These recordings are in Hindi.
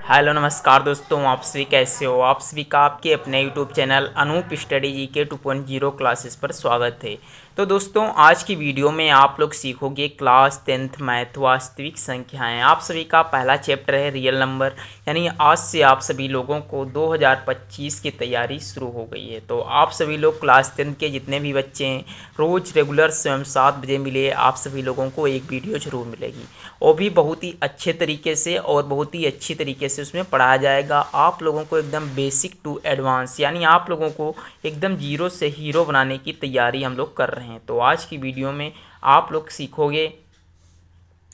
हेलो नमस्कार दोस्तों, आप सभी कैसे हो। आप सभी का आपके अपने यूट्यूब चैनल अनूप स्टडी जी के 2.0 क्लासेस पर स्वागत है। तो दोस्तों, आज की वीडियो में आप लोग सीखोगे क्लास 10th मैथ वास्तविक संख्याएं। आप सभी का पहला चैप्टर है रियल नंबर, यानी आज से आप सभी लोगों को 2025 की तैयारी शुरू हो गई है। तो आप सभी लोग क्लास 10th के जितने भी बच्चे हैं, रोज़ रेगुलर स्वयं 7 बजे मिले, आप सभी लोगों को एक वीडियो जरूर मिलेगी, वो भी बहुत ही अच्छे तरीके से और बहुत ही अच्छी तरीके से उसमें पढ़ाया जाएगा। आप लोगों को एकदम बेसिक टू एडवांस, यानी आप लोगों को एकदम जीरो से हीरो बनाने की तैयारी हम लोग कर रहे हैं। तो आज की वीडियो में आप लोग सीखोगे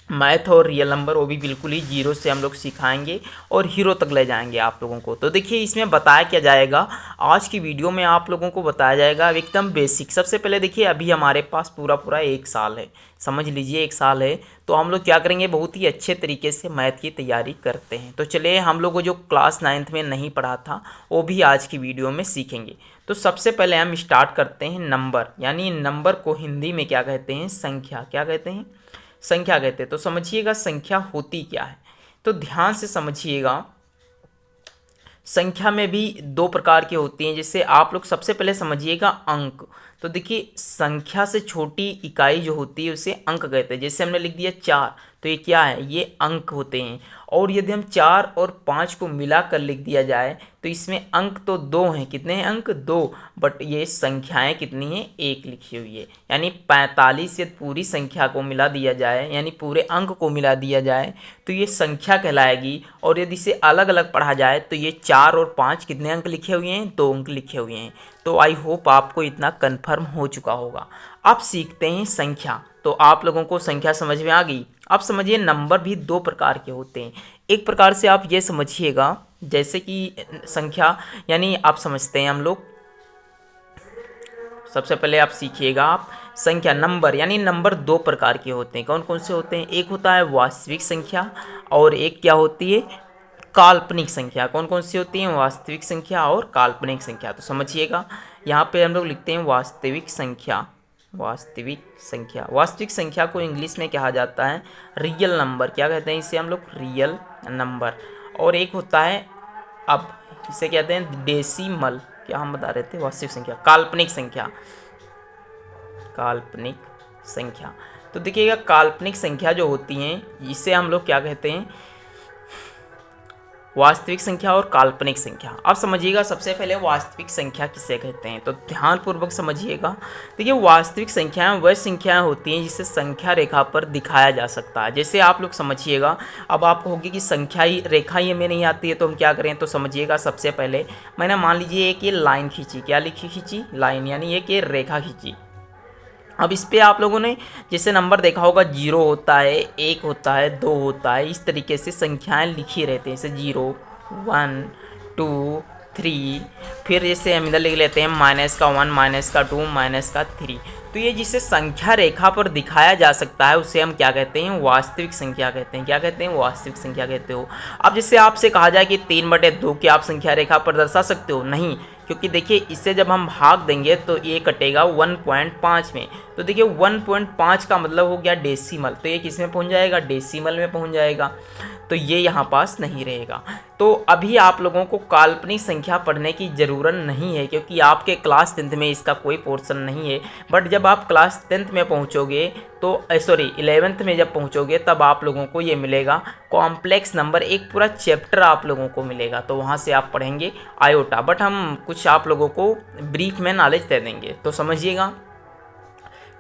मैथ और रियल नंबर, वो भी बिल्कुल ही जीरो से हम लोग सिखाएंगे और हीरो तक ले जाएंगे आप लोगों को। तो देखिए, इसमें बताया क्या जाएगा, आज की वीडियो में आप लोगों को बताया जाएगा एकदम बेसिक। सबसे पहले देखिए, अभी हमारे पास पूरा एक साल है, समझ लीजिए 1 साल है। तो हम लोग क्या करेंगे, बहुत ही अच्छे तरीके से मैथ की तैयारी करते हैं। तो चलिए, हम लोग को जो क्लास 9th में नहीं पढ़ा था वो भी आज की वीडियो में सीखेंगे। तो सबसे पहले हम स्टार्ट करते हैं नंबर, यानी नंबर को हिंदी में क्या कहते हैं, संख्या। क्या कहते हैं, संख्या कहते हैं। तो समझिएगा संख्या होती क्या है, तो ध्यान से समझिएगा। संख्या में भी 2 प्रकार की होती हैं। जैसे आप लोग सबसे पहले समझिएगा अंक। तो देखिए, संख्या से छोटी इकाई जो होती है उसे अंक कहते हैं। जैसे हमने लिख दिया 4, तो ये क्या है, ये अंक होते हैं। और यदि हम 4 और 5 को मिलाकर लिख दिया जाए तो इसमें अंक तो 2 हैं। कितने हैं अंक, 2, बट ये संख्याएं कितनी हैं, 1 लिखी हुई है। यानी 45 से पूरी संख्या को मिला दिया जाए, यानी पूरे अंक को मिला दिया जाए तो ये संख्या कहलाएगी। और यदि इसे अलग अलग पढ़ा जाए तो ये 4 और 5 कितने अंक लिखे हुए हैं, 2 अंक लिखे हुए हैं। तो आई होप आपको इतना कन्फर्म हो चुका होगा। अब सीखते हैं संख्या। तो आप लोगों को संख्या समझ में आ गई। अब समझिए, नंबर भी 2 प्रकार के होते हैं। एक प्रकार से आप ये समझिएगा, जैसे कि संख्या, यानी आप समझते हैं हम लोग, सबसे पहले आप सीखिएगा आप संख्या। नंबर यानी नंबर 2 प्रकार के होते हैं। कौन कौन से होते हैं, एक होता है वास्तविक संख्या और एक क्या होती है, काल्पनिक संख्या। कौन कौन सी होती हैं, वास्तविक संख्या और काल्पनिक संख्या। तो समझिएगा, यहाँ पे हम लोग लिखते हैं वास्तविक संख्या। वास्तविक संख्या, वास्तविक संख्या को इंग्लिश में कहा जाता है रियल नंबर। क्या कहते हैं इसे हम लोग, रियल नंबर। और एक होता है, अब इसे कहते हैं डेसिमल। क्या हम बता रहे थे, वास्तविक संख्या, काल्पनिक संख्या। काल्पनिक संख्या, तो देखिएगा, काल्पनिक संख्या जो होती हैं इसे हम लोग क्या कहते हैं, वास्तविक संख्या और काल्पनिक संख्या। अब समझिएगा, सबसे पहले वास्तविक संख्या किसे कहते हैं, तो ध्यानपूर्वक समझिएगा। देखिए, वास्तविक संख्याएं वह संख्याएं होती हैं जिसे संख्या रेखा पर दिखाया जा सकता है। जैसे आप लोग समझिएगा, अब आपको होगी कि संख्या ही रेखा ही हमें नहीं आती है तो हम क्या करें। तो समझिएगा, सबसे पहले मैंने मान लीजिए एक ये लाइन खींची। क्या लिखी, खींची लाइन, यानी एक ये रेखा खींची। अब इस पे आप लोगों ने जैसे नंबर देखा होगा, 0 होता है, 1 होता है, 2 होता है, इस तरीके से संख्याएं लिखी रहते हैं। जैसे 0, 1, 2, 3, फिर जैसे हम इधर लिख लेते हैं -1, -2, -3। तो ये जिसे संख्या रेखा पर दिखाया जा सकता है उसे हम क्या कहते हैं, वास्तविक संख्या कहते हैं। क्या कहते हैं, वास्तविक संख्या कहते हो। अब जैसे आपसे कहा जाए कि 3/2 की आप संख्या रेखा पर दर्शा सकते हो, नहीं, क्योंकि देखिए इसे जब हम भाग देंगे तो ये कटेगा 1.5 में। तो देखिए 1.5 का मतलब हो गया डेसिमल, तो ये किस में पहुंच जाएगा, डेसिमल में पहुंच जाएगा। तो ये यहाँ पास नहीं रहेगा। तो अभी आप लोगों को काल्पनिक संख्या पढ़ने की ज़रूरत नहीं है, क्योंकि आपके क्लास 10th में इसका कोई पोर्शन नहीं है। बट जब आप क्लास 10th में पहुँचोगे तो 11th में जब पहुँचोगे तब आप लोगों को ये मिलेगा कॉम्प्लेक्स नंबर, एक पूरा चैप्टर आप लोगों को मिलेगा। तो वहाँ से आप पढ़ेंगे आयोटा, बट हम कुछ आप लोगों को ब्रीफ में नॉलेज दे देंगे। तो समझिएगा,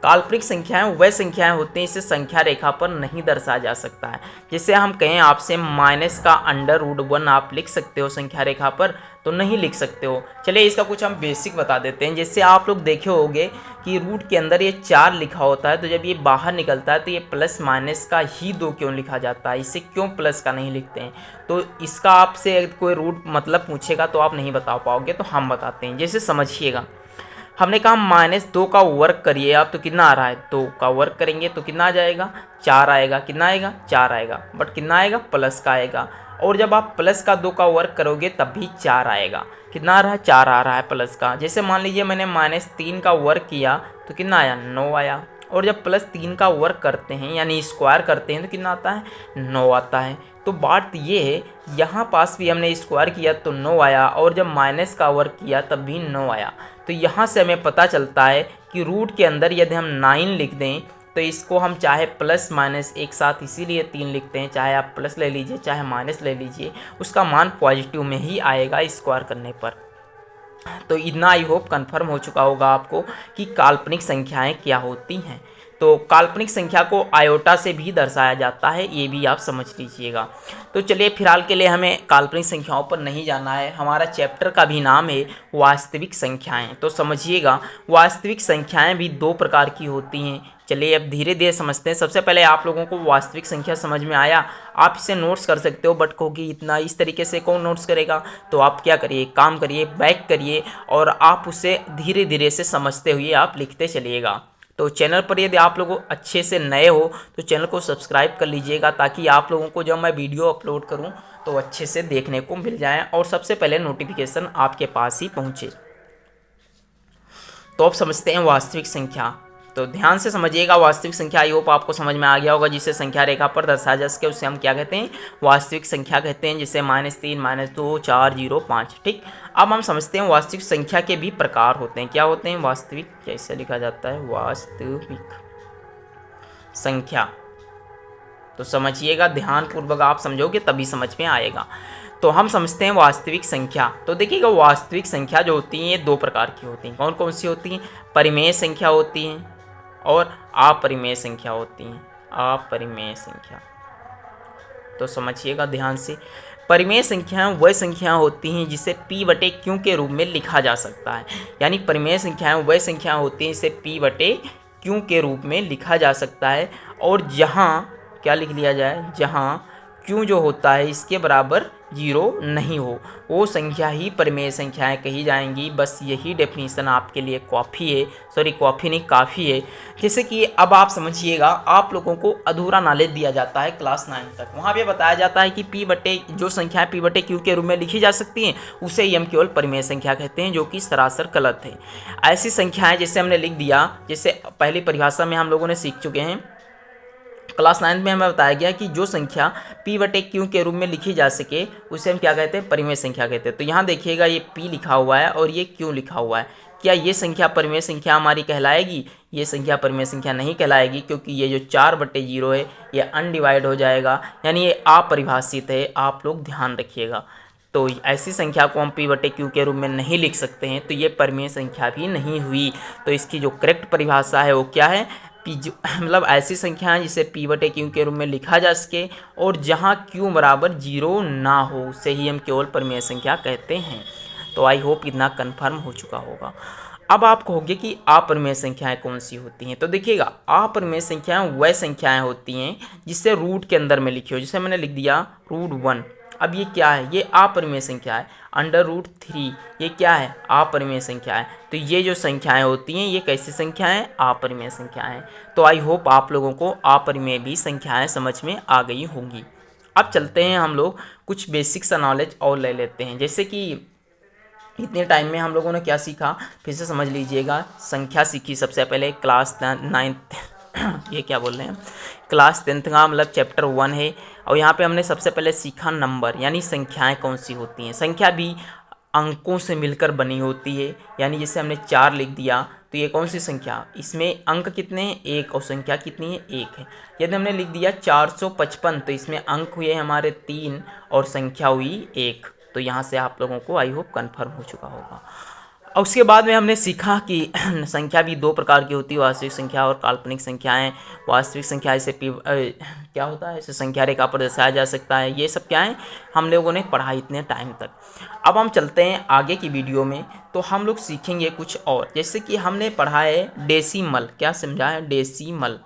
काल्पनिक संख्याएं वह संख्याएं होती हैं जिसे संख्या रेखा पर नहीं दर्शाया जा सकता है। जैसे हम कहें आपसे -√1 आप लिख सकते हो संख्या रेखा पर, तो नहीं लिख सकते हो। चलिए इसका कुछ हम बेसिक बता देते हैं। जैसे आप लोग देखे होंगे कि रूट के अंदर ये 4 लिखा होता है, तो जब ये बाहर निकलता है तो ये प्लस माइनस का ही 2 क्यों लिखा जाता है, इसे क्यों प्लस का नहीं लिखते हैं। तो इसका आपसे कोई रूट मतलब पूछेगा तो आप नहीं बता पाओगे, तो हम बताते हैं। जैसे समझिएगा, हमने कहा -2 का वर्क करिए आप, तो कितना आ रहा है, 2 का वर्क करेंगे तो कितना आ जाएगा, 4 आएगा। कितना आएगा, 4 आएगा, बट कितना आएगा, प्लस का आएगा। और जब आप प्लस का 2 का वर्क करोगे तब भी 4 आएगा। कितना आ रहा है, 4 आ रहा है प्लस का। जैसे मान लीजिए मैंने -3 का वर्क किया तो कितना आया, 9 आया। और जब +3 का वर्क करते हैं यानी स्क्वायर करते हैं तो कितना आता है, 9 आता है। तो बात ये है, यहाँ पास भी हमने स्क्वायर किया तो 9 आया, और जब माइनस का वर्क किया तब भी 9 आया। तो यहाँ से हमें पता चलता है कि रूट के अंदर यदि हम 9 लिख दें तो इसको हम चाहे प्लस माइनस एक साथ इसीलिए 3 लिखते हैं, चाहे आप प्लस ले लीजिए चाहे माइनस ले लीजिए, उसका मान पॉजिटिव में ही आएगा स्क्वायर करने पर। तो इतना आई होप कंफर्म हो चुका होगा आपको कि काल्पनिक संख्याएं क्या होती हैं। तो काल्पनिक संख्या को आयोटा से भी दर्शाया जाता है, ये भी आप समझ लीजिएगा। तो चलिए फिलहाल के लिए हमें काल्पनिक संख्याओं पर नहीं जाना है, हमारा चैप्टर का भी नाम है वास्तविक संख्याएं। तो समझिएगा वास्तविक संख्याएं भी 2 प्रकार की होती हैं। चलिए अब धीरे धीरे समझते हैं। सबसे पहले आप लोगों को वास्तविक संख्या समझ में आया, आप इसे नोट्स कर सकते हो, बट कहोगे इतना इस तरीके से कौन नोट्स करेगा। तो आप क्या करिए, काम करिए, बैक करिए और आप उसे धीरे धीरे से समझते हुए आप लिखते चलिएगा। तो चैनल पर यदि आप लोग अच्छे से नए हो तो चैनल को सब्सक्राइब कर लीजिएगा, ताकि आप लोगों को जब मैं वीडियो अपलोड करूं तो अच्छे से देखने को मिल जाए और सबसे पहले नोटिफिकेशन आपके पास ही पहुंचे। तो अब समझते हैं वास्तविक संख्या। तो ध्यान से समझिएगा, वास्तविक संख्या आई होप आपको समझ में आ गया होगा। जिसे संख्या रेखा पर दर्शाया जा सके उसे हम क्या कहते हैं, वास्तविक संख्या कहते हैं, जिसे -3, -2, 4, 0, 5। ठीक, अब हम समझते हैं वास्तविक संख्या के भी प्रकार होते हैं। क्या होते हैं वास्तविक, कैसे लिखा जाता है वास्तविक संख्या। तो समझिएगा, ध्यानपूर्वक आप समझोगे तभी समझ में आएगा। तो हम समझते हैं वास्तविक संख्या। तो देखिएगा वास्तविक संख्या जो होती हैं ये 2 प्रकार की होती हैं। कौन कौन सी होती हैं, परिमेय संख्या होती हैं और अपरिमेय संख्या होती हैं। अपरिमेय संख्या, तो समझिएगा ध्यान से, परिमेय संख्याएं वह संख्याएं होती हैं जिसे p/q के रूप में लिखा जा सकता है। यानी परिमेय संख्याएं वह संख्याएं होती हैं जिसे p/q के रूप में लिखा जा सकता है, और जहां क्या लिख लिया जाए, जहां q जो होता है इसके बराबर 0 नहीं हो, वो संख्या ही परिमेय संख्याएं कही जाएंगी। बस यही डेफिनेशन आपके लिए काफ़ी है, सॉरी काफ़ी नहीं काफ़ी है। जैसे कि अब आप समझिएगा, आप लोगों को अधूरा नॉलेज दिया जाता है क्लास 9 तक, वहाँ पे बताया जाता है कि जो संख्याएं p/q के रूप में लिखी जा सकती हैं उसे ही हम केवल परिमेय संख्या कहते हैं, जो कि सरासर गलत है। ऐसी संख्याएँ जैसे हमने लिख दिया, जैसे पहली परिभाषा में हम लोगों ने सीख चुके हैं, क्लास 9 में हमें बताया गया कि जो संख्या p/q के रूप में लिखी जा सके उसे हम क्या कहते हैं, परिमेय संख्या कहते हैं। तो यहाँ देखिएगा ये p लिखा हुआ है और ये q लिखा हुआ है, क्या ये संख्या परिमेय संख्या हमारी कहलाएगी? ये संख्या परिमेय संख्या नहीं कहलाएगी, क्योंकि ये जो 4/0 है ये अनडिवाइड हो जाएगा, यानी ये अपरिभाषित है। आप लोग ध्यान रखिएगा। तो ऐसी संख्या को हम p/q के रूप में नहीं लिख सकते हैं, तो ये परिमेय संख्या भी नहीं हुई। तो इसकी जो करेक्ट परिभाषा है वो क्या है, मतलब ऐसी संख्याएं जिसे p/q के रूप में लिखा जा सके और जहां q बराबर 0 ना हो उसे ही हम केवल परिमेय संख्या कहते हैं। तो आई होप इतना कंफर्म हो चुका होगा। अब आप कहोगे कि अपरिमेय संख्याएं कौन सी होती हैं। तो देखिएगा, अपरिमेय संख्याएं वह संख्याएं होती हैं जिसे रूट के अंदर में लिखी हो, जिसे मैंने लिख दिया √1। अब ये क्या है, ये अपरिमेय संख्या है। √3 ये क्या है, अपरिमेय संख्या है। तो ये जो संख्याएं होती हैं ये कैसी संख्याएं, अपरिमेय संख्याएं। तो आई होप आप लोगों को अपरिमेय भी संख्याएं समझ में आ गई होंगी। अब चलते हैं हम लोग कुछ बेसिक सा नॉलेज और ले लेते हैं। जैसे कि इतने टाइम में हम लोगों ने क्या सीखा, फिर से समझ लीजिएगा। संख्या सीखी सबसे पहले क्लास 9 ये क्या बोल रहे हैं, क्लास 10 का मतलब चैप्टर 1 है। और यहाँ पे हमने सबसे पहले सीखा नंबर, यानी संख्याएं कौन सी होती हैं। संख्या भी अंकों से मिलकर बनी होती है, यानी जैसे हमने 4 लिख दिया तो ये कौन सी संख्या, इसमें अंक कितने हैं, 1, और संख्या कितनी है, 1 है। यदि हमने लिख दिया 455 तो इसमें अंक हुए हमारे 3 और संख्या हुई 1। तो यहाँ से आप लोगों को आई होप कन्फर्म हो चुका होगा। और उसके बाद में हमने सीखा कि संख्या भी 2 प्रकार की होती है, वास्तविक संख्या और काल्पनिक संख्याएं। वास्तविक संख्या इसे क्या होता है, इसे संख्या रेखा पर दर्शाया जा सकता है। ये सब क्या है, हम लोगों ने पढ़ा इतने टाइम तक। अब हम चलते हैं आगे की वीडियो में, तो हम लोग सीखेंगे कुछ और। जैसे कि हमने पढ़ा है डेसिमल, क्या समझा है, डेसिमल।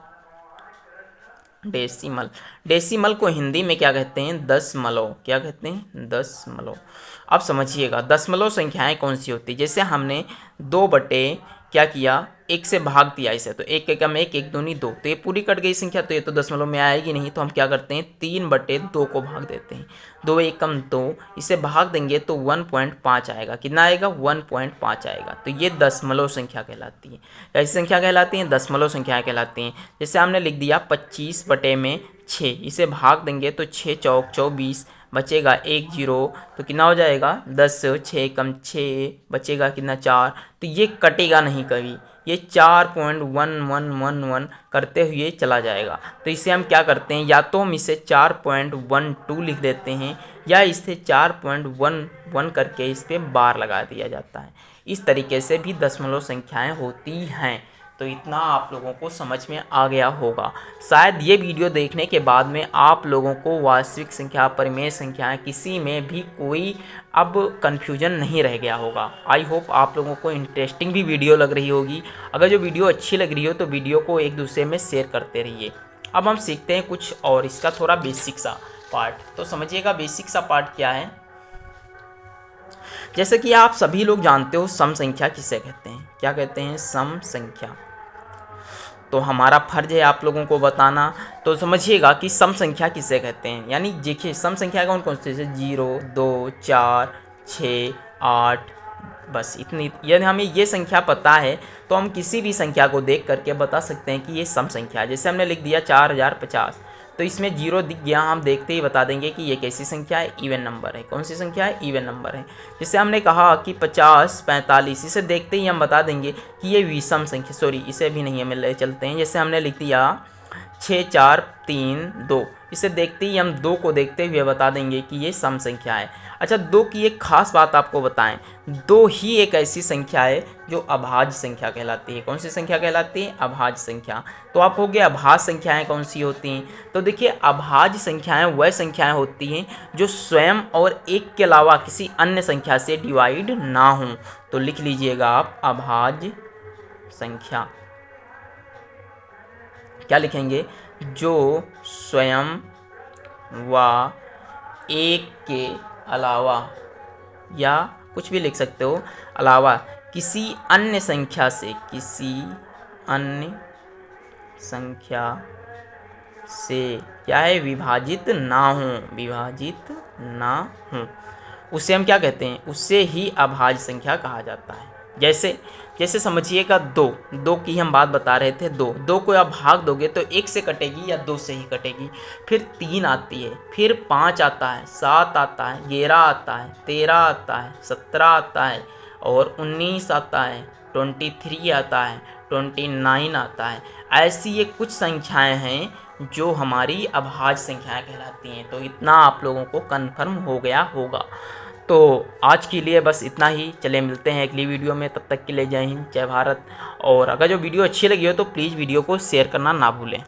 डेसिमल को हिंदी में क्या कहते हैं, दशमलव। क्या कहते हैं, दशमलव। अब समझिएगा दशमलव संख्याएं कौन सी होती है। जैसे हमने 2/, क्या किया, एक से भाग दिया इसे, तो एक एकम एक, एक दूनी दो, तो ये पूरी कट गई संख्या, तो ये तो दशमलव में आएगी नहीं, तो हम क्या करते हैं 3/2 को भाग देते हैं, 2 एकम 2, इसे भाग देंगे तो 1.5 आएगा, कितना आएगा 1.5 आएगा, तो ये दशमलव संख्या कहलाती है। कैसी संख्या कहलाती हैं, दशमलव संख्या कहलाती हैं। जैसे हमने लिख दिया 25/6, इसे भाग देंगे तो 6 चौक 24, बचेगा 1 0, तो कितना हो जाएगा 10, 6 कम 6, बचेगा कितना 4, तो ये कटेगा नहीं कभी, ये 4.1111 करते हुए चला जाएगा। तो इसे हम क्या करते हैं, या तो हम इसे 4.12 लिख देते हैं, या इसे 4.11 करके इस पर बार लगा दिया जाता है। इस तरीके से भी दशमलव संख्याएं होती हैं। तो इतना आप लोगों को समझ में आ गया होगा। शायद ये वीडियो देखने के बाद में आप लोगों को वास्तविक संख्या, परिमेय संख्याएं किसी में भी कोई अब कन्फ्यूजन नहीं रह गया होगा। आई होप आप लोगों को इंटरेस्टिंग भी वीडियो लग रही होगी। अगर जो वीडियो अच्छी लग रही हो तो वीडियो को एक दूसरे में शेयर करते रहिए। अब हम सीखते हैं कुछ और, इसका थोड़ा बेसिक सा पार्ट। तो समझिएगा बेसिक सा पार्ट क्या है। जैसे कि आप सभी लोग जानते हो सम संख्या किसे कहते हैं, क्या कहते हैं, सम संख्या। तो हमारा फर्ज है आप लोगों को बताना। तो समझिएगा कि सम संख्या किसे कहते हैं, यानी देखिए सम संख्या कौन कौन से, 0 2 4 6 8, बस इतनी। यदि हमें ये संख्या पता है तो हम किसी भी संख्या को देख करके बता सकते हैं कि ये सम संख्या है। जैसे हमने लिख दिया 4050, तो इसमें 0 दिख गया, हम देखते ही बता देंगे कि ये कैसी संख्या है, इवन नंबर है। कौन सी संख्या है, इवन नंबर है। जैसे हमने कहा कि 50 45, इसे देखते ही हम बता देंगे कि ये विषम संख्या, सॉरी इसे भी नहीं हमें ले चलते हैं। जैसे हमने लिख दिया 6 4 3 2, इसे देखते ही हम 2 को देखते हुए बता देंगे कि ये सम संख्या है। अच्छा, 2 की एक खास बात आपको बताएं, 2 ही एक ऐसी संख्या है जो अभाज्य संख्या कहलाती है। कौन सी संख्या कहलाती है, अभाज्य संख्या। तो आप हो गए अभाज्य संख्याएं कौन सी होती हैं, तो देखिए अभाज्य संख्याएं वह संख्याएं होती हैं जो स्वयं और एक के अलावा किसी अन्य संख्या से डिवाइड ना हों। तो लिख लीजिएगा आप अभाज्य संख्या, क्या लिखेंगे, जो स्वयं व एक के अलावा, या कुछ भी लिख सकते हो, अलावा किसी अन्य संख्या से, किसी अन्य संख्या से क्या है, विभाजित ना हो, विभाजित ना हो, उसे हम क्या कहते हैं, उससे ही अभाज्य संख्या कहा जाता है। जैसे समझिएगा 2 की हम बात बता रहे थे। 2 को आप भाग दोगे तो 1 से कटेगी या 2 से ही कटेगी। फिर 3 आती है, फिर 5 आता है, 7 आता है, 11 आता है, 13 आता है, 17 आता है, और 19 आता है, 23 आता है, 29 आता है। ऐसी ये कुछ संख्याएं हैं जो हमारी अभाज्य संख्याएं कहलाती हैं। तो इतना आप लोगों को कन्फर्म हो गया होगा। तो आज के लिए बस इतना ही, चले मिलते हैं अगली वीडियो में, तब तक के लिए जय हिंद जय भारत। और अगर जो वीडियो अच्छी लगी हो तो प्लीज़ वीडियो को शेयर करना ना भूलें।